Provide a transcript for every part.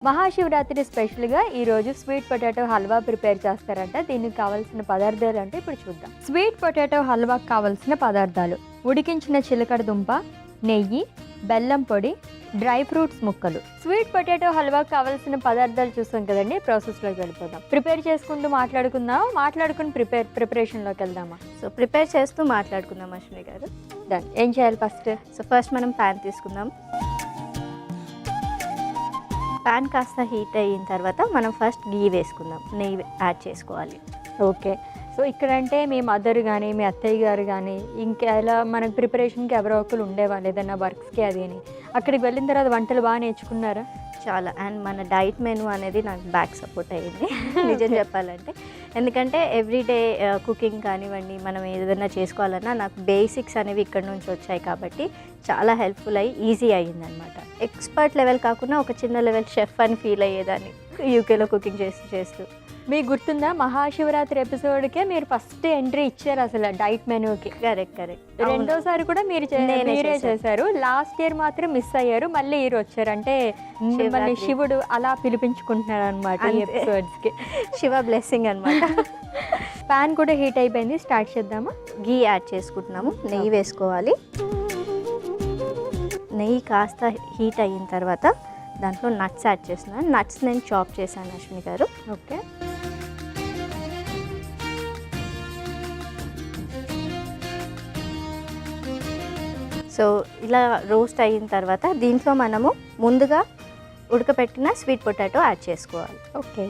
మహాశివరాత్రి స్పెషల్గా ఈరోజు sweet potato halwa prepare చేస్తారంట. దీనికి కావాల్సిన పదార్థాలు అంటే ఇప్పుడు చూద్దాం. స్వీట్ పొటాటో హల్వాకి కావాల్సిన పదార్థాలు: ఉడికించిన చిలకడ దుంప, నెయ్యి, బెల్లం పొడి, డ్రై ఫ్రూట్స్ ముక్కలు. స్వీట్ పొటాటో హల్వాకి కావాల్సిన పదార్థాలు చూస్తాం కదండి, ప్రాసెస్లోకి వెళ్ళిపోదాం. ప్రిపేర్ చేసుకుంటూ మాట్లాడుకుని ప్రిపరేషన్లోకి వెళ్దామా? సో ప్రిపేర్ చేస్తూ మాట్లాడుకుందాం అశ్విని గారు. డన్. ఏం చేయాలి ఫస్ట్? ఫస్ట్ మనం ప్యాన్ తీసుకుందాం. ప్యాన్ కాస్త హీట్ అయిన తర్వాత మనం ఫస్ట్ గీ వేసుకుందాం, నెయ్యి యాడ్ చేసుకోవాలి. ఓకే. సో ఇక్కడంటే మీ మదర్ కానీ మీ అత్తయ్య గారు కానీ ఇంకా ఎలా మనకు ప్రిపరేషన్కి ఎవరో ఒకరు ఉండేవాళ్ళు ఏదైనా వర్క్స్కి అది అని. అక్కడికి వెళ్ళిన తర్వాత వంటలు బాగా నేర్చుకున్నారా? చాలా. అండ్ మన డైట్ మెనూ అనేది నాకు బ్యాక్ సపోర్ట్ అయ్యింది నిజం చెప్పాలంటే. ఎందుకంటే ఎవ్రీడే కుకింగ్ కానివ్వండి, మనం ఏదైనా చేసుకోవాలన్నా నాకు బేసిక్స్ అనేవి ఇక్కడ నుంచి వచ్చాయి కాబట్టి చాలా హెల్ప్ఫుల్ అయ్యి ఈజీ అయ్యిందనమాట. ఎక్స్పర్ట్ లెవెల్ కాకుండా ఒక చిన్న లెవెల్ షెఫ్ అని ఫీల్ అయ్యేదాన్ని యూకేలో కుకింగ్ చేస్తూ. మీకు గుర్తుందా, మహాశివరాత్రి ఎపిసోడ్కే మీరు ఫస్ట్ ఎంట్రీ ఇచ్చారు అసలు డైట్ మెనూకి? కరెక్ట్. రెండోసారి కూడా మీరే చేశారు. లాస్ట్ ఇయర్ మాత్రం మిస్ అయ్యారు, మళ్ళీ ఇయర్ వచ్చారు. అంటే మిమ్మల్ని శివుడు అలా పిలిపించుకుంటున్నారు అనమాట ఈ ఎపిసోడ్స్కి. శివ బ్లెస్సింగ్ అనమాట. ప్యాన్ కూడా హీట్ అయిపోయింది, స్టార్ట్ చేద్దామా? గీ యాడ్ చేసుకుంటున్నాము, నెయ్యి వేసుకోవాలి. నెయ్యి కాస్త హీట్ అయిన తర్వాత దాంట్లో నట్స్ యాడ్ చేస్తున్నాను. నట్స్ నేను చాప్ చేశాను అశ్విని గారు. ఓకే. సో ఇలా రోస్ట్ అయిన తర్వాత దీంట్లో మనము ముందుగా ఉడకపెట్టిన స్వీట్ పొటాటో యాడ్ చేసుకోవాలి. ఓకే.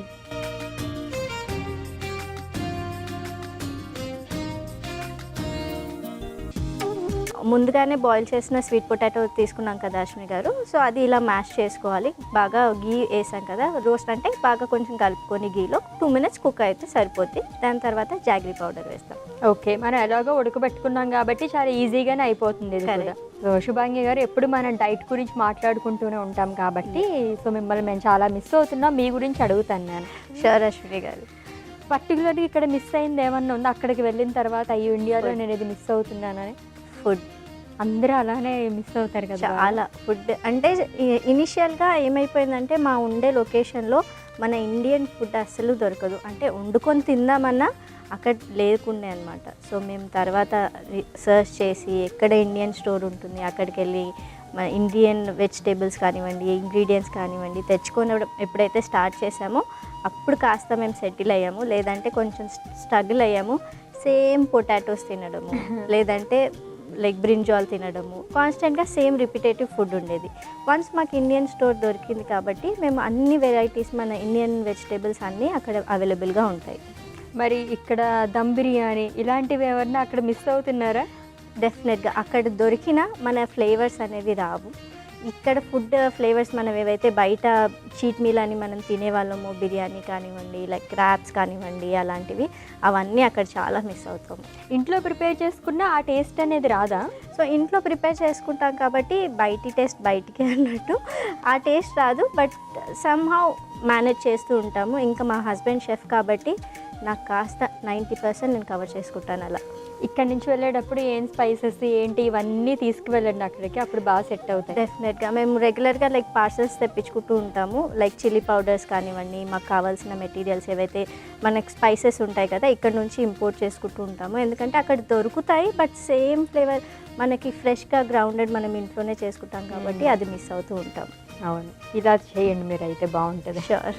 ముందుగానే బాయిల్ చేసిన స్వీట్ పొటాటో తీసుకున్నాం కదా అశ్విని గారు, సో అది ఇలా మ్యాష్ చేసుకోవాలి. బాగా గీ వేసాం కదా, రోస్ట్ అంటే బాగా కొంచెం కలుపుకొని గీలో 2 minutes కుక్ అయితే సరిపోద్ది. దాని తర్వాత జాగ్రీ పౌడర్ వేస్తాం. ఓకే. మనం ఎలాగో ఉడకబెట్టుకున్నాం కాబట్టి చాలా ఈజీగానే అయిపోతుంది ఇది కూడా. సో శుభాంగి గారు, ఎప్పుడు మనం డైట్ గురించి మాట్లాడుకుంటూనే ఉంటాం కాబట్టి సో మిమ్మల్ని మేము చాలా మిస్ అవుతున్నాం, మీ గురించి అడుగుతాను నేను. షూర్ అశ్విని గారు. పర్టికులర్గా ఇక్కడ మిస్ అయింది ఏమన్నా ఉందా అక్కడికి వెళ్ళిన తర్వాత? అయ్యో ఇండియాలో నేను ఇది మిస్ అవుతున్నానని. ఫుడ్. అందరూ అలానే మిస్ అవుతారు కదా. చాలా. ఫుడ్ అంటే ఇనిషియల్గా ఏమైపోయిందంటే మా ఉండే లొకేషన్లో మన ఇండియన్ ఫుడ్ అస్సలు దొరకదు. అంటే వండుకొని తిందామన్నా అక్కడ లేకుండే అనమాట. సో మేము తర్వాత సర్చ్ చేసి ఎక్కడ ఇండియన్ స్టోర్ ఉంటుంది అక్కడికి వెళ్ళి మన ఇండియన్ వెజిటేబుల్స్ కానివ్వండి, ఇంగ్రీడియంట్స్ కానివ్వండి తెచ్చుకొని ఎప్పుడైతే స్టార్ట్ చేసామో అప్పుడు కాస్త మేము సెటిల్ అయ్యాము. లేదంటే కొంచెం స్ట్రగుల్ అయ్యాము. సేమ్ పొటాటోస్ తినడము, లేదంటే లైక్ బ్రింజాల్ తినడము, కాన్స్టెంట్గా సేమ్ రిపిటేటివ్ ఫుడ్ ఉండేది. వన్స్ మాకు ఇండియన్ స్టోర్ దొరికింది కాబట్టి మేము అన్ని వెరైటీస్ మన ఇండియన్ వెజిటేబుల్స్ అన్నీ అక్కడ అవైలబుల్గా ఉంటాయి. మరి ఇక్కడ దమ్ బిర్యానీ ఇలాంటివి ఎవరన్నా అక్కడ మిస్ అవుతున్నారా? డెఫినెట్గా అక్కడ దొరికిన మన ఫ్లేవర్స్ అనేవి రావు. ఇక్కడ ఫుడ్ ఫ్లేవర్స్ మనం ఏవైతే బయట చీట్ మీల్ అని మనం తినేవాళ్ళము, బిర్యానీ కానివ్వండి, లైక్ క్రాబ్స్ కానివ్వండి, అలాంటివి అవన్నీ అక్కడ చాలా మిస్ అవుతాము. ఇంట్లో ప్రిపేర్ చేసుకున్న ఆ టేస్ట్ అనేది రాదా? సో ఇంట్లో ప్రిపేర్ చేసుకుంటాం కాబట్టి బయటి టేస్ట్ బయటికి అన్నట్టు ఆ టేస్ట్ రాదు. బట్ సమ్హౌ మేనేజ్ చేస్తూ ఉంటాము. ఇంకా మా హస్బెండ్ షెఫ్ కాబట్టి నాకు కాస్త 90% నేను కవర్ చేసుకుంటాను అలా. ఇక్కడ నుంచి వెళ్ళేటప్పుడు ఏం స్పైసెస్ ఏంటి ఇవన్నీ తీసుకువెళ్ళండి అక్కడికి, అప్పుడు బాగా సెట్ అవుతాయి. డెఫినెట్గా మేము రెగ్యులర్గా లైక్ పార్సల్స్ తెప్పించుకుంటూ ఉంటాము. లైక్ చిల్లీ పౌడర్స్ కానివ్వండి, మాకు కావాల్సిన మెటీరియల్స్ ఏవైతే మనకి స్పైసెస్ ఉంటాయి కదా ఇక్కడ నుంచి ఇంపోర్ట్ చేసుకుంటూ ఉంటాము. ఎందుకంటే అక్కడ దొరుకుతాయి బట్ సేమ్ ఫ్లేవర్ మనకి ఫ్రెష్గా గ్రౌండెడ్ మనం ఇంట్లోనే చేసుకుంటాం కాబట్టి అది మిస్ అవుతూ ఉంటాం. అవును, ఇలా చేయండి మీరు, అయితే బాగుంటుంది. షూర్.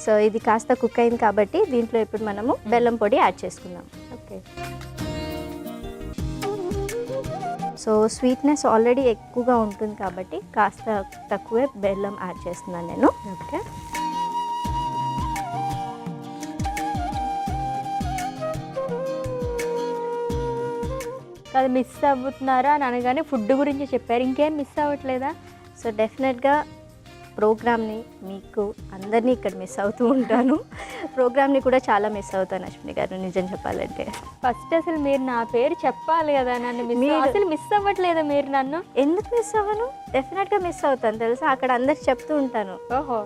సో ఇది కాస్త కుక్ అయింది కాబట్టి దీంట్లో ఇప్పుడు మనము బెల్లం పొడి యాడ్ చేసుకుందాం. ఓకే. సో స్వీట్నెస్ ఆల్రెడీ ఎక్కువగా ఉంటుంది కాబట్టి కాస్త తక్కువే బెల్లం యాడ్ చేస్తున్నాను నేను. ఓకే. అది మిస్ అవుతున్నారా అని అనగానే ఫుడ్ గురించి చెప్పారు, ఇంకేం మిస్ అవ్వట్లేదా? సో డెఫినెట్గా ప్రోగ్రామ్ని మీకు అందరినీ ఇక్కడ మిస్ అవుతూ ఉంటాను. ప్రోగ్రామ్ని కూడా చాలా మిస్ అవుతాను అశ్విని గారు నిజం చెప్పాలంటే. ఫస్ట్ అసలు మీరు నా పేరు చెప్పాలి కదా, నన్ను అసలు మిస్ అవ్వట్లేదా మీరు నన్ను? ఎందుకు మిస్ అవ్వను, డెఫినెట్గా మిస్ అవుతాను తెలుసా, అక్కడ అందరికి చెప్తూ ఉంటాను. ఓహో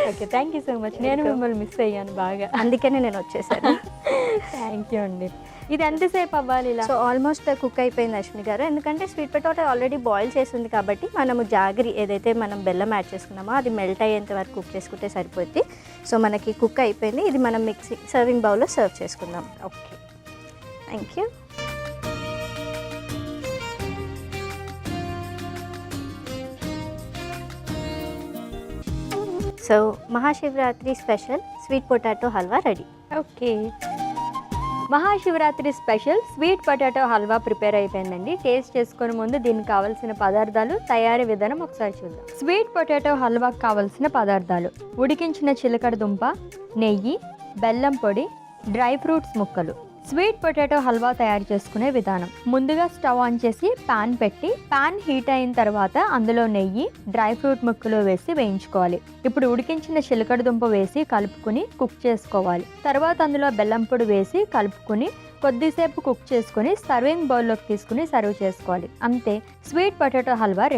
okay, thank you so much. నేను మిమ్మల్ని మిస్ అయ్యాను బాగా, అందుకనే నేను వచ్చేసాను. థ్యాంక్ యూ అండి. ఇది ఎంతసేపు అవ్వాలి ఇలా? సో ఆల్మోస్ట్ కుక్ అయిపోయింది అశ్విని గారు, ఎందుకంటే స్వీట్ పొటాటో ఆల్రెడీ బాయిల్ చేసింది కాబట్టి మనము జాగరి ఏదైతే మనం బెల్లం యాడ్ చేసుకున్నామో అది మెల్ట్ అయ్యేంత వరకు కుక్ చేసుకుంటే సరిపోద్ది. సో మనకి కుక్ అయిపోయింది, ఇది మనం సర్వింగ్ బౌల్లో సర్వ్ చేసుకుందాం. Okay, thank you. So Mahashivratri special sweet potato halwa ready. Okay, Mahashivratri special sweet potato halwa prepare అయిపోయిందండి. టేస్ట్ చేసుకునే ముందు దీనికి కావాల్సిన పదార్థాలు, తయారీ విధానం ఒకసారి చూద్దాం. స్వీట్ పొటాటో హల్వాకు కావాల్సిన పదార్థాలు: ఉడికించిన చిలకడ దుంప, నెయ్యి, బెల్లం పొడి, డ్రై ఫ్రూట్స్ ముక్కలు. స్వీట్ పొటాటో హల్వా తయారు చేసుకునే విధానం: ముందుగా స్టవ్ ఆన్ చేసి పాన్ పెట్టి, పాన్ హీట్ అయిన తర్వాత అందులో నెయ్యి, డ్రై ఫ్రూట్ ముక్కలు వేసి వేయించుకోవాలి. ఇప్పుడు ఉడికించిన చిలకడ దుంప వేసి కలుపుకుని కుక్ చేసుకోవాలి. తర్వాత అందులో బెల్లం పొడి వేసి కలుపుకుని కొద్దిసేపు కుక్ చేసుకుని సర్వింగ్ బౌల్లోకి తీసుకుని సర్వ్ చేసుకోవాలి. అంతే, స్వీట్ పొటాటో హల్వా రెడీ.